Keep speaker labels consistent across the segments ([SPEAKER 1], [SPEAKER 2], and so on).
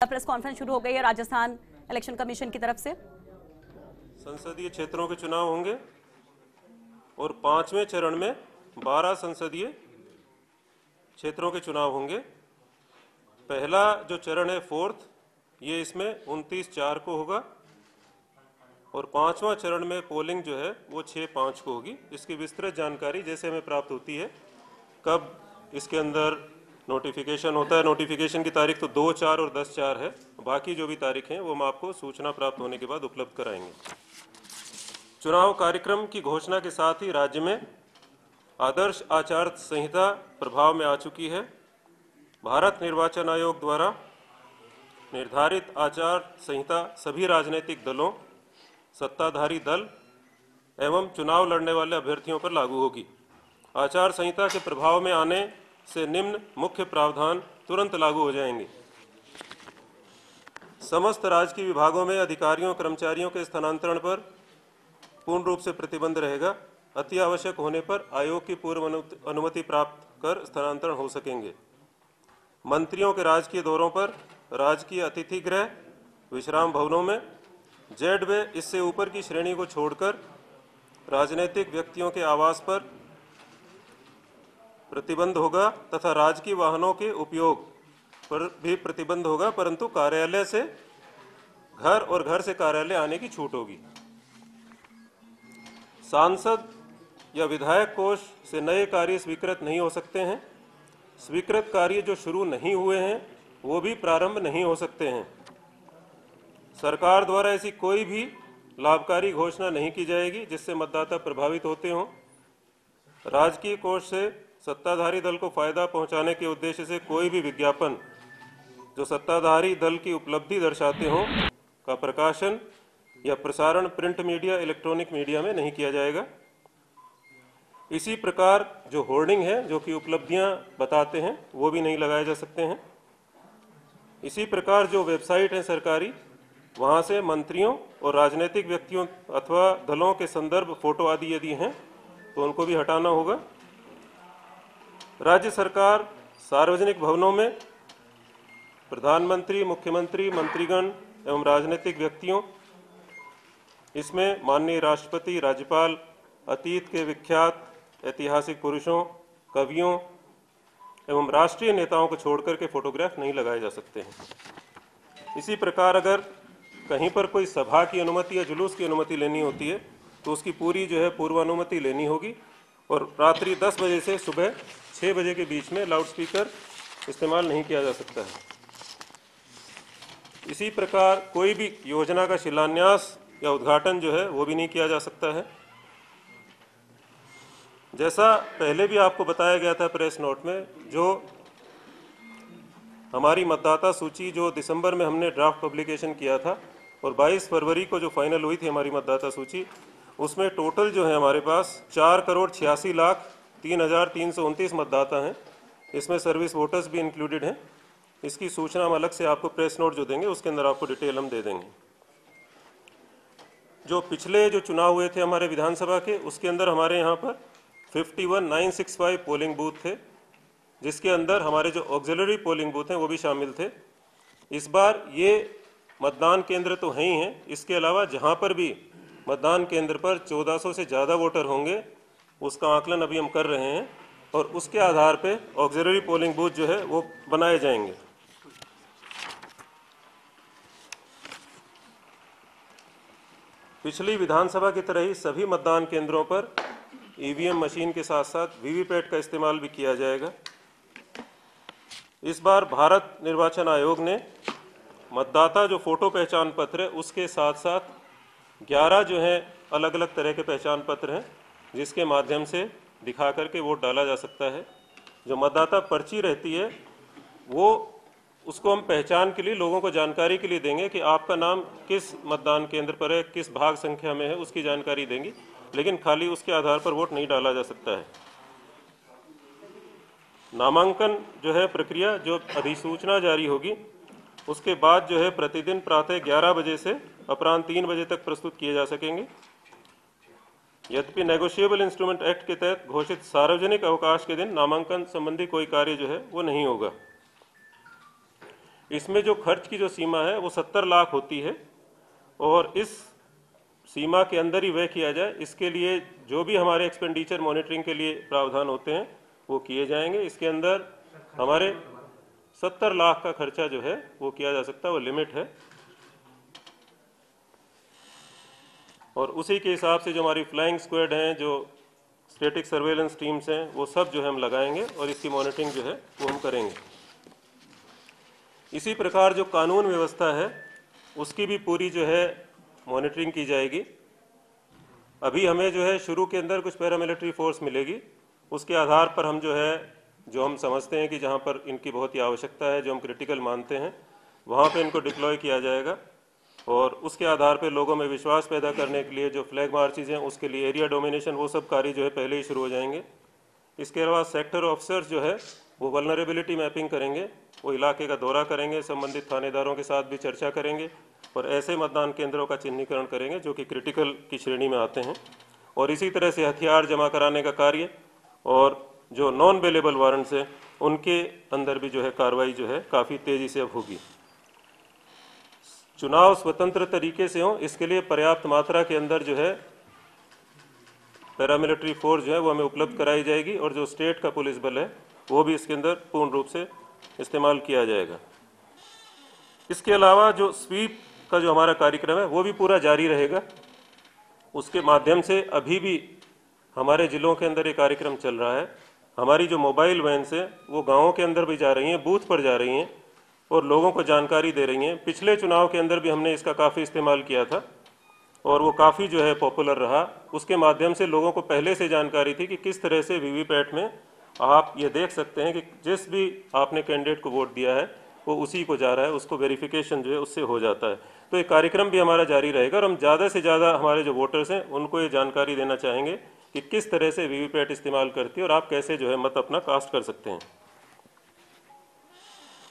[SPEAKER 1] Press conference शुरू हो गई है राजस्थान इलेक्शन कमीशन की तरफ से।
[SPEAKER 2] संसदीय क्षेत्रों के चुनाव होंगे और 5वें चरण में 12 संसदीय क्षेत्रों के चुनाव होंगे। पहला जो चरण है फोर्थ, ये इसमें 29/4 को होगा और 5वां चरण में पोलिंग जो है वो 6/5 को होगी। इसकी विस्तृत जानकारी जैसे हमें प्राप्त होती है, कब इसके अंदर नोटिफिकेशन होता है। नोटिफिकेशन की तारीख तो 2/4 और 10/4 है। बाकी जो भी तारीख हैं वो हम आपको सूचना प्राप्त होने के बाद उपलब्ध कराएंगे। चुनाव कार्यक्रम की घोषणा के साथ ही राज्य में आदर्श आचार संहिता प्रभाव में आ चुकी है। भारत निर्वाचन आयोग द्वारा निर्धारित आचार संहिता सभी राजनीतिक दलों, सत्ताधारी दल एवं चुनाव लड़ने वाले अभ्यर्थियों पर लागू होगी। आचार संहिता के प्रभाव में आने से निम्न मुख्य प्रावधान तुरंत लागू हो जाएंगे। समस्त राजकीय विभागों में अधिकारियों कर्मचारियों के स्थानांतरण पर पूर्ण रूप से प्रतिबंध रहेगा। अति आवश्यक होने पर आयोग की पूर्व अनुमति प्राप्त कर स्थानांतरण हो सकेंगे। मंत्रियों के राजकीय दौरों पर राजकीय अतिथि गृह, विश्राम भवनों में जेड वे इससे ऊपर की श्रेणी को छोड़कर राजनीतिक व्यक्तियों के आवास पर प्रतिबंध होगा तथा राजकीय वाहनों के उपयोग पर भी प्रतिबंध होगा, परंतु कार्यालय से घर और घर से कार्यालय आने की छूट होगी। सांसद या विधायक कोष से नए कार्य स्वीकृत नहीं हो सकते हैं। स्वीकृत कार्य जो शुरू नहीं हुए हैं वो भी प्रारंभ नहीं हो सकते हैं। सरकार द्वारा ऐसी कोई भी लाभकारी घोषणा नहीं की जाएगी जिससे मतदाता प्रभावित होते हों। राजकीय कोष से सत्ताधारी दल को फायदा पहुंचाने के उद्देश्य से कोई भी विज्ञापन जो सत्ताधारी दल की उपलब्धि दर्शाते हों का प्रकाशन या प्रसारण प्रिंट मीडिया, इलेक्ट्रॉनिक मीडिया में नहीं किया जाएगा। इसी प्रकार जो होर्डिंग है जो कि उपलब्धियां बताते हैं वो भी नहीं लगाए जा सकते हैं। इसी प्रकार जो वेबसाइट है सरकारी, वहां से मंत्रियों और राजनीतिक व्यक्तियों अथवा दलों के संदर्भ फोटो आदि यदि हैं तो उनको भी हटाना होगा। राज्य सरकार सार्वजनिक भवनों में प्रधानमंत्री, मुख्यमंत्री, मंत्रीगण एवं राजनीतिक व्यक्तियों, इसमें माननीय राष्ट्रपति, राज्यपाल, अतीत के विख्यात ऐतिहासिक पुरुषों, कवियों एवं राष्ट्रीय नेताओं को छोड़कर के फोटोग्राफ नहीं लगाए जा सकते हैं। इसी प्रकार अगर कहीं पर कोई सभा की अनुमति या जुलूस की अनुमति लेनी होती है तो उसकी पूरी जो है पूर्वानुमति लेनी होगी और रात्रि 10 बजे से सुबह 6 बजे के बीच में लाउडस्पीकर इस्तेमाल नहीं किया जा सकता है। इसी प्रकार कोई भी योजना का शिलान्यास या उद्घाटन जो है वो भी नहीं किया जा सकता है। जैसा पहले भी आपको बताया गया था प्रेस नोट में, जो हमारी मतदाता सूची जो दिसंबर में हमने ड्राफ्ट पब्लिकेशन किया था और 22 फरवरी को जो फाइनल हुई थी हमारी मतदाता सूची, उसमें टोटल जो है हमारे पास 4,86,03,329 मतदाता हैं। इसमें सर्विस वोटर्स भी इंक्लूडेड हैं। इसकी सूचना हम अलग से आपको प्रेस नोट जो देंगे उसके अंदर आपको डिटेल हम दे देंगे। जो पिछले जो चुनाव हुए थे हमारे विधानसभा के, उसके अंदर हमारे यहाँ पर 51,965 पोलिंग बूथ थे, जिसके अंदर हमारे जो ऑक्सिलरी पोलिंग बूथ हैं वो भी शामिल थे। इस बार ये मतदान केंद्र तो हैं ही हैं, इसके अलावा जहाँ पर भी मतदान केंद्र पर 1400 से ज़्यादा वोटर होंगे उसका आकलन अभी हम कर रहे हैं और उसके आधार पे ऑक्सिलरी पोलिंग बूथ जो है वो बनाए जाएंगे। पिछली विधानसभा की तरह ही सभी मतदान केंद्रों पर ईवीएम मशीन के साथ साथ वीवीपैट का इस्तेमाल भी किया जाएगा। इस बार भारत निर्वाचन आयोग ने मतदाता जो फोटो पहचान पत्र है उसके साथ साथ 11 जो हैं अलग अलग तरह के पहचान पत्र हैं जिसके माध्यम से दिखा करके वोट डाला जा सकता है। जो मतदाता पर्ची रहती है वो उसको हम पहचान के लिए लोगों को जानकारी के लिए देंगे कि आपका नाम किस मतदान केंद्र पर है, किस भाग संख्या में है, उसकी जानकारी देंगी, लेकिन खाली उसके आधार पर वोट नहीं डाला जा सकता है। नामांकन जो है प्रक्रिया जो अधिसूचना जारी होगी उसके बाद जो है प्रतिदिन प्रातः 11 बजे से अपराह्न 3 बजे तक प्रस्तुत किए जा सकेंगे। यद्यपि नेगोशिएबल इंस्ट्रूमेंट एक्ट के तहत घोषित सार्वजनिक अवकाश के दिन नामांकन संबंधी कोई कार्य जो है वो नहीं होगा। इसमें जो खर्च की जो सीमा है वो 70 लाख होती है और इस सीमा के अंदर ही व्यय किया जाए, इसके लिए जो भी हमारे एक्सपेंडिचर मॉनिटरिंग के लिए प्रावधान होते हैं वो किए जाएंगे। इसके अंदर हमारे 70 लाख का खर्चा जो है वो किया जा सकता है, वो लिमिट है। और उसी के हिसाब से जो हमारी फ्लाइंग स्क्वाड हैं, जो स्टैटिक सर्वेलेंस टीम्स हैं, वो सब जो है हम लगाएंगे और इसकी मॉनिटरिंग जो है वो हम करेंगे। इसी प्रकार जो कानून व्यवस्था है उसकी भी पूरी जो है मॉनिटरिंग की जाएगी। अभी हमें जो है शुरू के अंदर कुछ पैरामिलिट्री फोर्स मिलेगी, उसके आधार पर हम जो है, जो हम समझते हैं कि जहां पर इनकी बहुत ही आवश्यकता है, जो हम क्रिटिकल मानते हैं, वहां पे इनको डिप्लॉय किया जाएगा। और उसके आधार पे लोगों में विश्वास पैदा करने के लिए जो फ्लैग मार्चेज हैं उसके लिए एरिया डोमिनेशन, वो सब कार्य जो है पहले ही शुरू हो जाएंगे। इसके अलावा सेक्टर ऑफिसर्स जो है वो वल्नरेबिलिटी मैपिंग करेंगे, वो इलाके का दौरा करेंगे, संबंधित थानेदारों के साथ भी चर्चा करेंगे और ऐसे मतदान केंद्रों का चिन्हीकरण करेंगे जो कि क्रिटिकल की श्रेणी में आते हैं। और इसी तरह से हथियार जमा कराने का कार्य और जो नॉन अवेलेबल वारंट्स हैं उनके अंदर भी जो है कार्रवाई जो है काफ़ी तेज़ी से अब होगी। चुनाव स्वतंत्र तरीके से हो, इसके लिए पर्याप्त मात्रा के अंदर जो है पैरामिलिट्री फोर्स जो है वो हमें उपलब्ध कराई जाएगी और जो स्टेट का पुलिस बल है वो भी इसके अंदर पूर्ण रूप से इस्तेमाल किया जाएगा। इसके अलावा जो स्वीप का जो हमारा कार्यक्रम है वो भी पूरा जारी रहेगा। उसके माध्यम से अभी भी हमारे जिलों के अंदर ये कार्यक्रम चल रहा है। हमारी जो मोबाइल वैन्स है वो गाँवों के अंदर भी जा रही हैं, बूथ पर जा रही हैं और लोगों को जानकारी दे रही हैं। पिछले चुनाव के अंदर भी हमने इसका काफ़ी इस्तेमाल किया था और वो काफ़ी जो है पॉपुलर रहा। उसके माध्यम से लोगों को पहले से जानकारी थी कि किस तरह से वीवीपैट में आप ये देख सकते हैं कि जिस भी आपने कैंडिडेट को वोट दिया है वो उसी को जा रहा है, उसको वेरिफिकेशन जो है उससे हो जाता है। तो ये कार्यक्रम भी हमारा जारी रहेगा और हम ज़्यादा से ज़्यादा हमारे जो वोटर्स हैं उनको ये जानकारी देना चाहेंगे कि किस तरह से वीवीपैट इस्तेमाल करती है और आप कैसे जो है मत अपना कास्ट कर सकते हैं।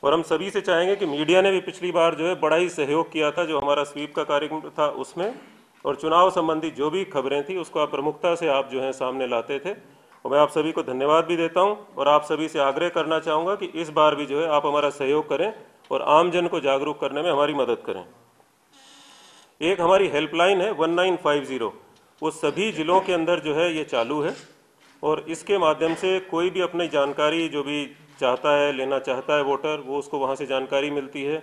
[SPEAKER 2] और हम सभी से चाहेंगे कि मीडिया ने भी पिछली बार जो है बड़ा ही सहयोग किया था जो हमारा स्वीप का कार्यक्रम था उसमें, और चुनाव संबंधी जो भी खबरें थी उसको आप प्रमुखता से आप जो है सामने लाते थे। और मैं आप सभी को धन्यवाद भी देता हूं और आप सभी से आग्रह करना चाहूँगा कि इस बार भी जो है आप हमारा सहयोग करें और आमजन को जागरूक करने में हमारी मदद करें। एक हमारी हेल्पलाइन है 1950, वो सभी जिलों के अंदर जो है ये चालू है और इसके माध्यम से कोई भी अपनी जानकारी जो भी चाहता है, लेना चाहता है वोटर, वो उसको वहाँ से जानकारी मिलती है,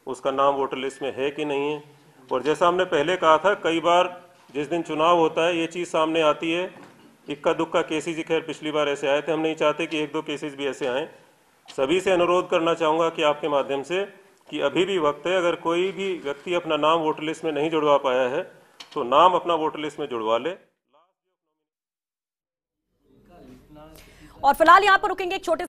[SPEAKER 2] उसका नाम वोटर लिस्ट में है कि नहीं है। और जैसा हमने पहले कहा था, कई बार जिस दिन चुनाव होता है ये चीज़ सामने आती है, इक्का दुक्का केसेज ही खैर पिछली बार ऐसे आए थे, हम नहीं चाहते कि एक दो केसेज भी ऐसे आएँ। सभी से अनुरोध करना चाहूँगा कि आपके माध्यम से कि अभी भी वक्त है, अगर कोई भी व्यक्ति अपना नाम वोटर लिस्ट में नहीं जुड़वा पाया है तो नाम अपना वोटर लिस्ट में जुड़वा ले।
[SPEAKER 1] और फिलहाल यहाँ पर रुकेंगे एक छोटे